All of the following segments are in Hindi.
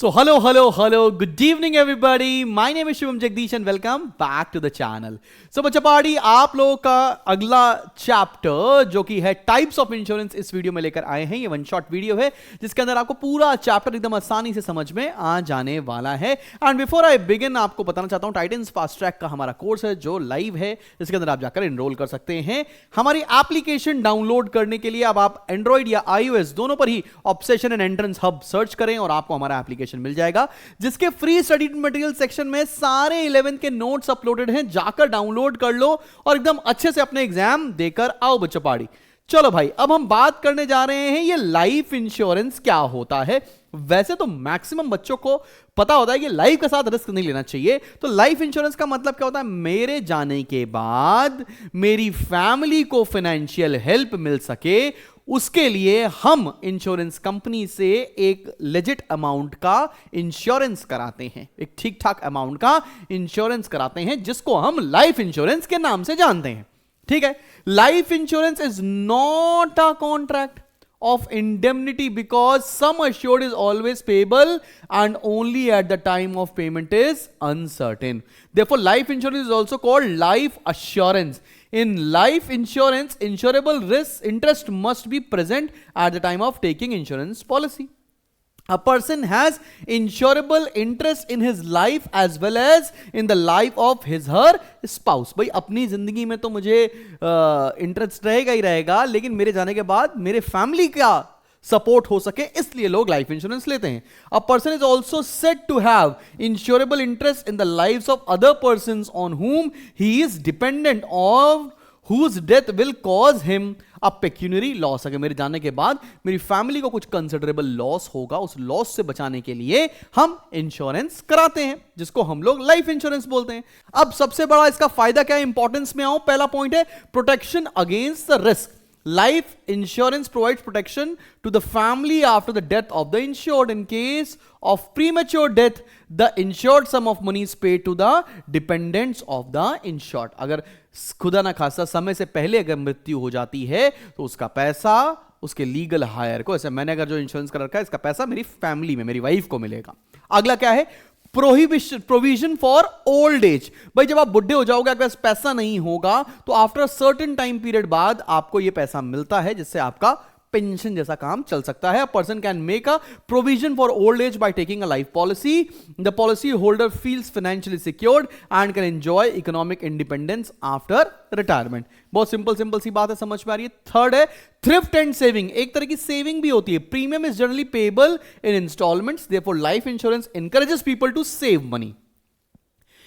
So hello, good evening everybody. My name is Shivam Jagdish and welcome back to the channel. So बच्चा पार्टी आप लोगों का अगला चैप्टर जो कि है टाइप्स ऑफ इंश्योरेंस इस वीडियो में लेकर आए हैं। ये वन शॉट वीडियो है जिसके अंदर आपको पूरा चैप्टर एकदम आसानी से समझ में आ जाने वाला है। एंड बिफोर आई बिगिन आपको बताना चाहता हूं टाइटन्स फास्ट ट्रैक का हमारा कोर्स है जो लाइव है, जिसके अंदर आप जाकर एनरोल कर सकते हैं। हमारी एप्लीकेशन डाउनलोड करने के लिए अब आप एंड्रॉइड या iOS दोनों पर ही obsession and entrance hub search करें और आपको हमारा एप्लीकेशन मिल जाएगा, जिसके फ्री स्टडी मटेरियल सेक्शन में सारे 11th के नोट्स अपलोडेड हैं। जाकर डाउनलोड कर लो और एकदम अच्छे से अपने एग्जाम देकर आओ बच्चों पार्टी। चलो भाई, अब हम बात करने जा रहे हैं ये लाइफ इंश्योरेंस क्या होता है। वैसे तो मैक्सिमम बच्चों को पता होता है कि लाइफ के साथ रिस्क नहीं लेना चाहिए। तो लाइफ इंश्योरेंस का मतलब क्या होता है? मेरे जाने के बाद मेरी फैमिली को फाइनेंशियल हेल्प मिल सके, उसके लिए हम इंश्योरेंस कंपनी से एक लेजिट अमाउंट का इंश्योरेंस कराते हैं, एक ठीक ठाक अमाउंट का इंश्योरेंस कराते हैं, जिसको हम लाइफ इंश्योरेंस के नाम से जानते हैं। ठीक है, life insurance is not a contract of indemnity because sum assured is always payable and only at the time of payment is uncertain. Therefore, life insurance is also called life assurance. In life insurance, insurable risk interest must be present at the time of taking insurance policy. A person has insurable interest in his life as well as in the life of his her spouse. भाई अपनी जिंदगी में तो मुझे इंटरेस्ट रहेगा ही रहेगा, लेकिन मेरे जाने के बाद मेरे फैमिली का सपोर्ट हो सके, इसलिए लोग लाइफ इंश्योरेंस लेते हैं। A person is also said to have insurable interest in the lives of other persons on whom he is dependent of whose death will cause him a pecuniary loss। अगर मेरे जाने के बाद मेरी फैमिली को कुछ कंसिडरेबल लॉस होगा, उस लॉस से बचाने के लिए हम इंश्योरेंस कराते हैं, जिसको हम लोग लाइफ इंश्योरेंस बोलते हैं। अब सबसे बड़ा इसका फायदा क्या है, इंपॉर्टेंस में आओ। पहला पॉइंट है protection against the risk. Life insurance provides protection to the family after the death of the insured. In case of premature death, the insured sum of money is paid to the dependents of the insured. अगर खुदा ना खास्ता समय से पहले अगर मृत्यु हो जाती है तो उसका पैसा उसके लीगल हायर को, ऐसे मैंने अगर जो इंश्योरेंस कर रखा है, इसका पैसा मेरी फैमिली में मेरी वाइफ को मिलेगा। अगला क्या है, प्रोविजन फॉर ओल्ड एज। भाई जब आप बुढ़े हो जाओगे, आपके पास पैसा नहीं होगा, तो आफ्टर सर्टेन टाइम पीरियड बाद आपको यह पैसा मिलता है, जिससे आपका पेंशन जैसा काम चल सकता है। Person can make a provision for old as by taking a life policy. The policy holder feels financially secured and can enjoy economic independence after retirement. बहुत सिंपल सी बात है, समझ में आ रही है। थर्ड है थ्रिफ्ट एंड सेविंग। एक तरह की सेविंग भी होती है। Premium is generally payable in installments, therefore life insurance encourages people to save money.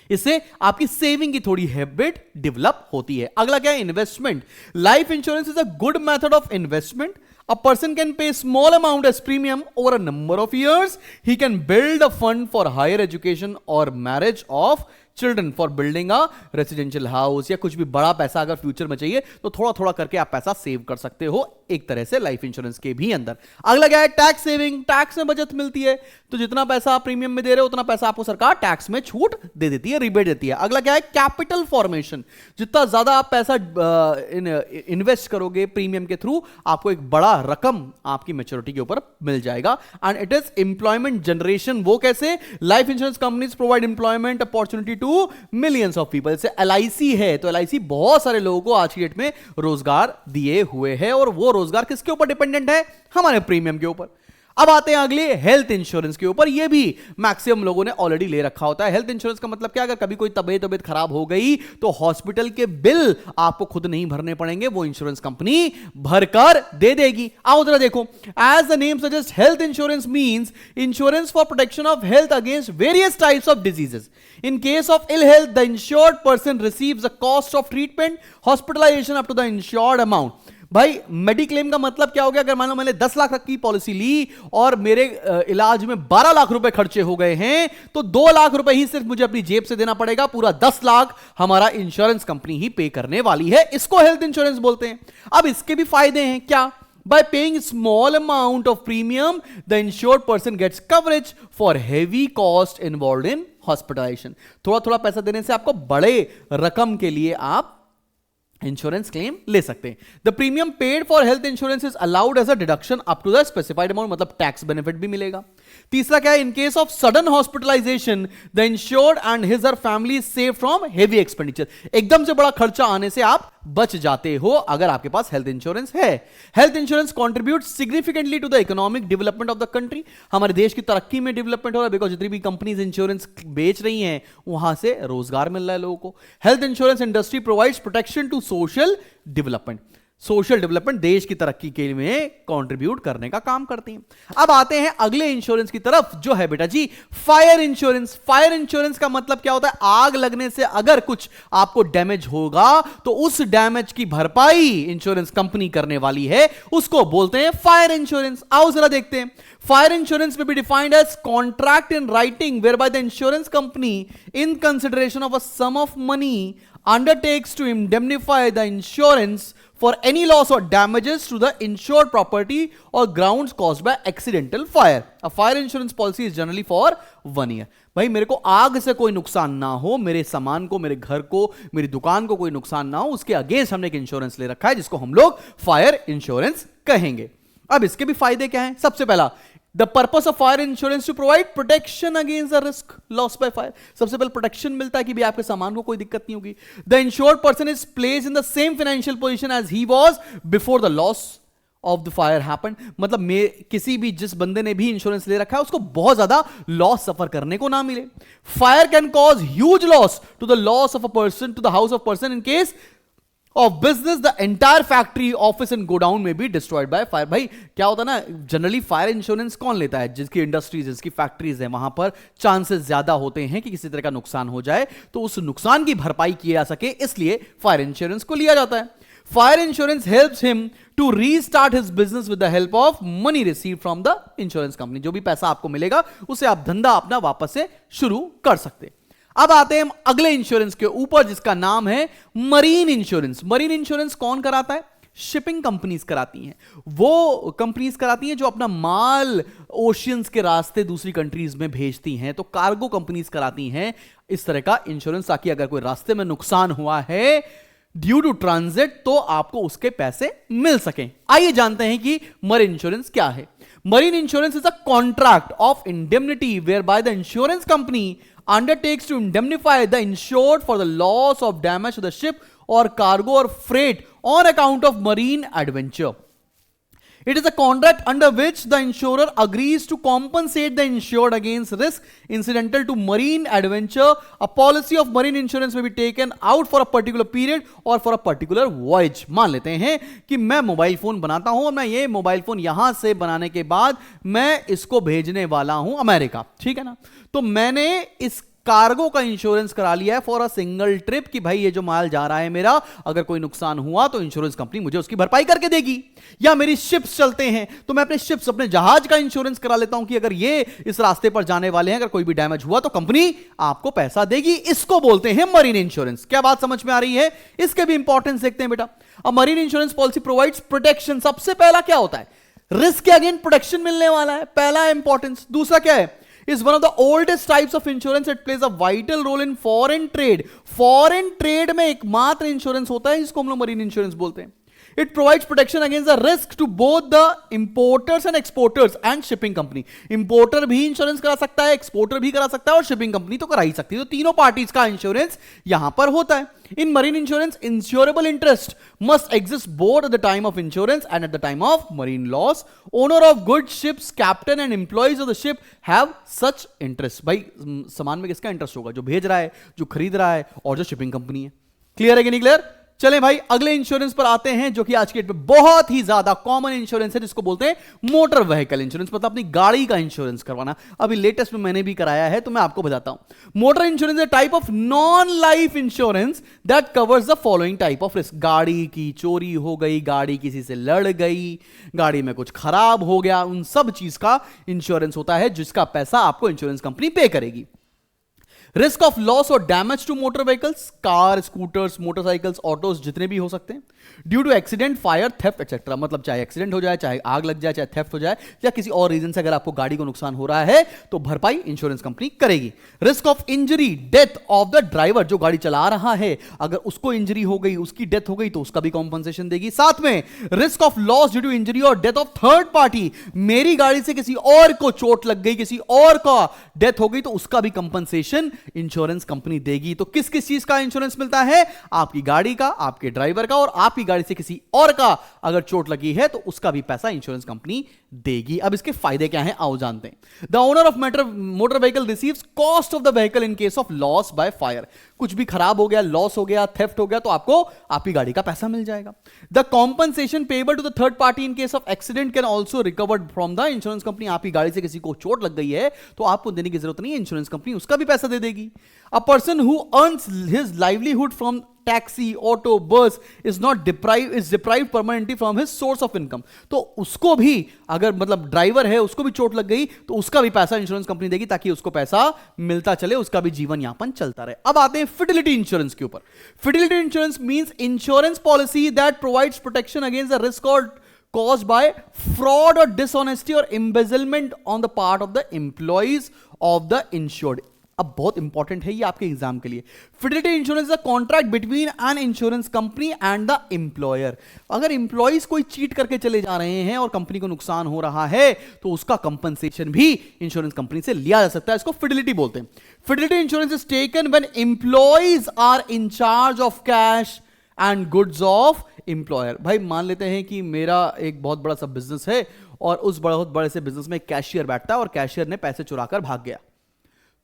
इससे आपकी सेविंग की थोड़ी हैबिट डेवलप होती है। अगला क्या है, investment. Life insurance is a good method of investment. A person can pay small amount as premium over a number of years. He can build a fund for higher education or marriage of children, for building a residential house, या कुछ भी बड़ा पैसा अगर फ्यूचर में चाहिए तो थोड़ा थोड़ा करके आप पैसा सेव कर सकते हो, एक तरह से लाइफ इंश्योरेंस के भी अंदर। अगला क्या है, टैक्स सेविंग। टैक्स में बचत मिलती है, तो जितना पैसा आप प्रीमियम में दे रहे हो उतना पैसा आपको सरकार टैक्स में छूट दे देती है, रिबेट देती है। अगला क्या है, कैपिटल फॉर्मेशन। जितना ज्यादा आप पैसा इन्वेस्ट करोगे प्रीमियम के थ्रू, आपको एक बड़ा रकम आपकी मैच्योरिटी के ऊपर मिल जाएगा। And it is employment generation. वो कैसे, life insurance companies provide employment opportunity to millions of people. से एलआईसी है, तो एलआईसी बहुत सारे लोगों को आज की डेट में रोजगार दिए हुए है, और वो रोजगार किसके ऊपर डिपेंडेंट है, हमारे प्रीमियम के ऊपर। अब आते हैं अगले हेल्थ इंश्योरेंस के ऊपर। ये भी मैक्सिमम लोगों ने ऑलरेडी ले रखा होता है। हेल्थ इंश्योरेंस का मतलब क्या, अगर कभी कोई तबीयत खराब हो गई तो हॉस्पिटल के बिल आपको खुद नहीं भरने पड़ेंगे, वो इंश्योरेंस कंपनी भरकर दे देगी। आओ जरा देखो, as the name suggest health insurance means insurance for protection of health against various types of diseases. In case of ill health, the insured person receives the cost of treatment, hospitalization up to the insured amount. भाई मेडिक्लेम का मतलब क्या हो गया, अगर मान लो मैंने 10 लाख की पॉलिसी ली और मेरे इलाज में 12 लाख रुपए खर्चे हो गए हैं, तो 2 लाख रुपए ही सिर्फ मुझे अपनी जेब से देना पड़ेगा, पूरा 10 लाख हमारा इंश्योरेंस कंपनी ही पे करने वाली है। इसको हेल्थ इंश्योरेंस बोलते हैं। अब इसके भी फायदे हैं क्या, by paying small amount of premium, the insured person gets coverage for heavy cost involved in hospitalization. थोड़ा थोड़ा पैसा देने से आपको बड़े रकम के लिए आप इंश्योरेंस क्लेम ले सकते हैं। The premium paid for health insurance is allowed as a deduction up to the specified amount, मतलब टैक्स बेनिफिट भी मिलेगा। तीसरा क्या है, in case of sudden hospitalization the insured and his और family save from heavy expenditure, एकदम से बड़ा खर्चा आने से आप बच जाते हो अगर आपके पास हेल्थ इंश्योरेंस है। Health insurance contribute significantly to the economic development of the country, हमारे देश की तरक्की में डेवलपमेंट हो रहा है, बिकॉज जितनी भी कंपनीज इंश्योरेंस बेच रही हैं वहां से रोजगार मिल रहा है लोगों को। Health insurance industry provides protection to social development, social development देश की तरक्की के लिए कंट्रीब्यूट करने का काम करती हैं। अब आते हैं अगले इंश्योरेंस की तरफ जो है बेटा जी फायर इंश्योरेंस। फायर इंश्योरेंस का मतलब क्या होता है, आग लगने से अगर कुछ आपको डैमेज होगा तो उस डैमेज की भरपाई इंश्योरेंस कंपनी करने वाली है, उसको बोलते हैं फायर इंश्योरेंस। आओ जरा देखते हैं। Fire insurance may be defined as contract in writing whereby the insurance company in consideration of a sum of money undertakes to indemnify the insurance for any loss or damages to the insured property or grounds caused by accidental fire. A fire insurance policy is generally for 1 year. भाई मेरे को आग से कोई नुकसान ना हो, मेरे सामान को, मेरे घर को, मेरी दुकान को कोई नुकसान ना हो, उसके अगेंस्ट हमने एक इंश्योरेंस ले रखा है जिसको हम लोग फायर इंश्योरेंस कहेंगे। अब इसके भी फायदे क्या हैं? सबसे पहला, The purpose of fire insurance to provide protection against the risk lost by fire. सबसे पहले प्रोटेक्शन मिलता है कि भी आपके सामान को कोई दिक्कत नहीं होगी। The insured person is placed in the same financial position as he was before the loss of the fire happened. मतलब किसी भी जिस बंदे ने भी इंश्योरेंस ले रखा है उसको बहुत ज्यादा लॉस सफर करने को ना मिले। Fire can cause huge loss to the loss of a person, to the house of person in case of business the entire factory office and godown में भी डिस्ट्रॉयड बाय फायर। भाई क्या होता है ना, जनरली फायर इंश्योरेंस कौन लेता है? जिसकी इंडस्ट्रीज, जिसकी फैक्ट्रीज है, वहां पर चांसेस ज्यादा होते हैं कि किसी तरह का नुकसान हो जाए, तो उस नुकसान की भरपाई की जा सके, इसलिए फायर इंश्योरेंस को लिया जाता है। Fire insurance helps him to restart his business with the help of money receive from the insurance company. जो भी पैसा आपको मिलेगा उसे आप धंधा अपना वापस से शुरू कर सकते हैं। अब आते हैं अगले इंश्योरेंस के ऊपर जिसका नाम है मरीन इंश्योरेंस। मरीन इंश्योरेंस कौन कराता है? शिपिंग कंपनीज कराती हैं। वो कंपनीज कराती हैं जो अपना माल ओशियंस के रास्ते दूसरी कंट्रीज में भेजती हैं, तो कार्गो कंपनीज कराती हैं इस तरह का इंश्योरेंस, ताकि अगर कोई रास्ते में नुकसान हुआ है ड्यू टू ट्रांजिट तो आपको उसके पैसे मिल सकें। आइए जानते हैं कि मरीन इंश्योरेंस क्या है। Marine insurance is a contract of indemnity whereby the insurance company undertakes to indemnify the insured for the loss of damage to the ship or cargo or freight on account of marine adventure. It is a contract under which the insurer agrees to compensate the insured against risk incidental to marine adventure. A policy of marine insurance may be taken out for a particular period or for a particular voyage. मान लेते हैं कि मैं मोबाइल फोन बनाता हूं और मैं ये मोबाइल फोन यहां से बनाने के बाद मैं इसको भेजने वाला हूं अमेरिका, ठीक है ना? तो मैंने इस कार्गो का इंश्योरेंस करा लिया है फॉर अ सिंगल ट्रिप कि भाई ये जो माल जा रहा है मेरा, अगर कोई नुकसान हुआ तो इंश्योरेंस कंपनी मुझे उसकी भरपाई करके देगी। या मेरी शिप्स चलते हैं तो मैं अपने शिप्स, अपने जहाज का इंश्योरेंस करा लेता हूं कि अगर ये इस रास्ते पर जाने वाले हैं, अगर कोई भी डैमेज हुआ तो कंपनी आपको पैसा देगी। इसको बोलते हैं मरीन इंश्योरेंस। क्या बात समझ में आ रही है? इसके भी इंपॉर्टेंस देखते हैं बेटा। A marine insurance policy provides protection. सबसे पहला क्या होता है? रिस्क के अगेंस्ट प्रोटेक्शन मिलने वाला है, पहला इंपॉर्टेंस। दूसरा क्या है? is one of the oldest types of insurance. It plays a vital role in foreign trade. Foreign trade में एकमात्र इंश्योरेंस होता है जिसको हम लोग मरीन इंश्योरेंस बोलते हैं। It provides protection against the risk to both the importers and exporters and shipping company. Importer भी इंश्योरेंस करा सकता है, एक्सपोर्टर भी करा सकता है और शिपिंग कंपनी तो करा ही सकती है। तो तीनों पार्टीज का इंश्योरेंस यहां पर होता है। In marine insurance, insurable interest must exist both at the time of insurance and at the time of marine loss. Owner of good ships, captain and employees of the ship have such interest. भाई सामान में किसका इंटरेस्ट होगा? जो भेज रहा है, जो खरीद रहा है और जो शिपिंग कंपनी है। क्लियर है कि नहीं क्लियर? चलें भाई अगले इंश्योरेंस पर आते हैं जो कि आज के डेट में बहुत ही ज्यादा कॉमन इंश्योरेंस है, जिसको बोलते हैं मोटर व्हीकल इंश्योरेंस। मतलब अपनी गाड़ी का इंश्योरेंस करवाना। अभी लेटेस्ट में मैंने भी कराया है तो मैं आपको बताता हूं। मोटर इंश्योरेंस है type of non life insurance that covers the following type of risk. गाड़ी की चोरी हो गई, गाड़ी किसी से लड़ गई, गाड़ी में कुछ खराब हो गया, उन सब चीज का इंश्योरेंस होता है जिसका पैसा आपको इंश्योरेंस कंपनी पे करेगी। रिस्क ऑफ लॉस और damage to motor vehicles, car, scooters, motorcycles, autos जितने भी हो सकते हैं, due to accident, fire, theft etcetera, मतलब चाहे एक्सीडेंट हो जाए, चाहे आग लग जाए, चाहे थेफ्ट हो जाए, या किसी और रीजन से अगर आपको गाड़ी को नुकसान हो रहा है तो भरपाई इंश्योरेंस कंपनी करेगी। Risk of injury, death of the driver, जो गाड़ी चला रहा है अगर उसको इंजरी हो गई, उसकी डेथ हो गई तो उसका भी कॉम्पनसेशन देगी। साथ में risk of loss due to injury और डेथ ऑफ थर्ड पार्टी, मेरी गाड़ी से किसी और को चोट लग गई, किसी और का डेथ हो गई तो उसका भी कंपनसेशन इंश्योरेंस कंपनी देगी। तो किस किस चीज का इंश्योरेंस मिलता है? आपकी गाड़ी का, आपके ड्राइवर का, और आपकी गाड़ी से किसी और का अगर चोट लगी है तो उसका भी पैसा इंश्योरेंस कंपनी देगी। अब इसके फायदे क्या हैं आओ जानते हैं। The owner of motor vehicle receives cost of the vehicle in case of loss by fire, कुछ भी खराब हो गया, लॉस हो गया, थेफ्ट हो गया तो आपको आपकी गाड़ी का पैसा मिल जाएगा। The compensation payable to the third party in case of accident can also recovered from the insurance company, आपकी गाड़ी से किसी को चोट लग गई है तो आपको देने की जरूरत नहीं है, इंश्योरेंस कंपनी उसका भी पैसा दे देगी। A person who earns his livelihood from taxi, auto, bus is deprived permanently from his source of income, तो उसको भी अगर मतलब ड्राइवर है उसको भी चोट लग गई तो उसका भी पैसा इंश्योरेंस कंपनी देगी ताकि उसको पैसा मिलता चले, उसका भी जीवन यापन चलता रहे। अब आते हैं फिडिलिटी इंश्योरेंस के ऊपर। Fidelity insurance means insurance policy that provides protection against the risk और caused by fraud or dishonesty or embezzlement on the part of the employees of the insured। अब बहुत इंपॉर्टेंट है ये आपके एग्जाम के लिए। Fidelity insurance a contract between an insurance company and the employer, अगर एम्प्लॉइज कोई चीट करके चले जा रहे हैं और कंपनी को नुकसान हो रहा है तो उसका कंपनसेशन भी इंश्योरेंस कंपनी से लिया जा सकता है, इसको फिडिलिटी बोलते हैं। Fidelity insurance is taken when employees are in charge of cash and goods of employer. भाई मान लेते हैं कि मेरा एक बहुत बड़ा सा बिजनेस है और उस बहुत बड़े से बिजनेस में कैशियर बैठता है और कैशियर ने पैसे चुराकर भाग गया,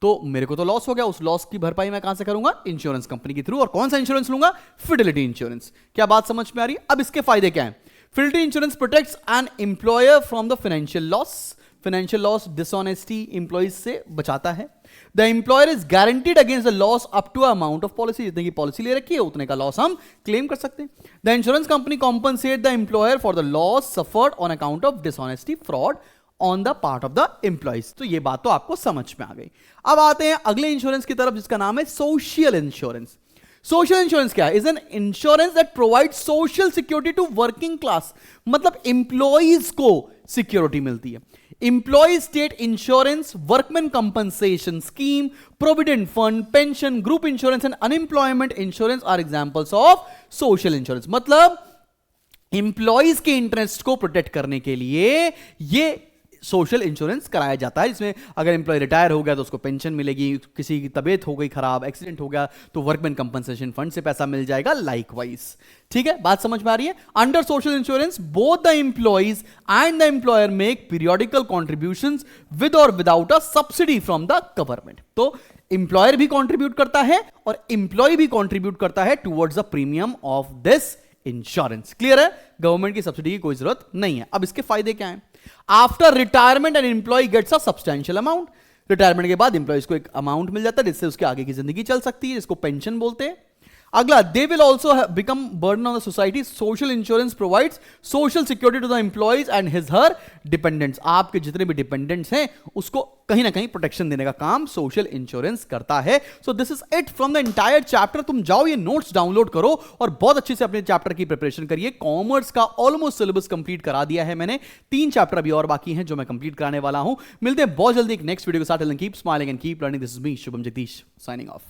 तो मेरे को तो लॉस हो गया, उस लॉस की भरपाई मैं कहां से करूंगा? इंश्योरेंस कंपनी के थ्रू। और कौन सा इंश्योरेंस लूंगा? Fidelity insurance. क्या बात समझ में आ रही है? अब इसके फायदे क्या हैं? Fidelity insurance protects an employer from the financial loss, financial loss, dishonesty employees से बचाता है। The employer is guaranteed against the loss up to amount of policy, जितने की पॉलिसी ले रखी है उतने का लॉस हम क्लेम कर सकते हैं। The insurance company compensate the employer for the loss suffered on account of dishonesty, fraud on the part of the employees. तो ये बात तो आपको समझ में आ गई। अब आते हैं अगले इंश्योरेंस की तरफ जिसका नाम है सोशल इंश्योरेंस। सोशल इंश्योरेंस क्या है? Is an insurance that provide social security to working class, मतलब एम्प्लॉइज को सिक्योरिटी मिलती है। Employee state insurance, workman compensation scheme, provident fund, pension, group insurance and unemployment insurance are examples of social insurance. मतलब एम्प्लॉइज के इंटरेस्ट को प्रोटेक्ट करने के लिए ये सोशल इंश्योरेंस कराया जाता है, जिसमें अगर एम्प्लॉय रिटायर हो गया तो उसको पेंशन मिलेगी, किसी की तबीयत हो गई खराब, एक्सीडेंट हो गया तो वर्कमैन कंपनसेशन फंड से पैसा मिल जाएगा, लाइकवाइज। ठीक है, बात समझ में आ रही है? Under social insurance both the employees and the employer make periodical contributions with और without a subsidy from the government. तो एम्प्लॉयर भी कॉन्ट्रीब्यूट करता है और एम्प्लॉय भी कॉन्ट्रीब्यूट करता है towards the premium of this insurance. Clear है? गवर्नमेंट की सब्सिडी की कोई जरूरत नहीं है। अब इसके फायदे क्या हैं? After retirement an employee gets a substantial amount, retirement के बाद एम्प्लॉयज को एक अमाउंट मिल जाता है जिससे उसके आगे की जिंदगी चल सकती है, जिसको पेंशन बोलते हैं। अगला, they will also become burden on the society. Social insurance provides social security to the employees and his her dependents, आपके जितने भी डिपेंडेंट्स हैं उसको कहीं ना कहीं प्रोटेक्शन देने का काम सोशल इंश्योरेंस करता है। So this is it from the entire chapter. तुम जाओ ये नोट्स डाउनलोड करो और बहुत अच्छे से अपने चैप्टर की प्रिपरेशन करिए। कॉमर्स का ऑलमोस्ट सिलेबस कंप्लीट करा दिया है मैंने, 3 चैप्टर अभी और बाकी हैं जो मैं कंप्लीट कराने वाला हूं। मिलते हैं बहुत जल्दी एक नेक्स्ट वीडियो के साथ। Keep smiling and keep learning. This is me Shubham Jagdish signing off.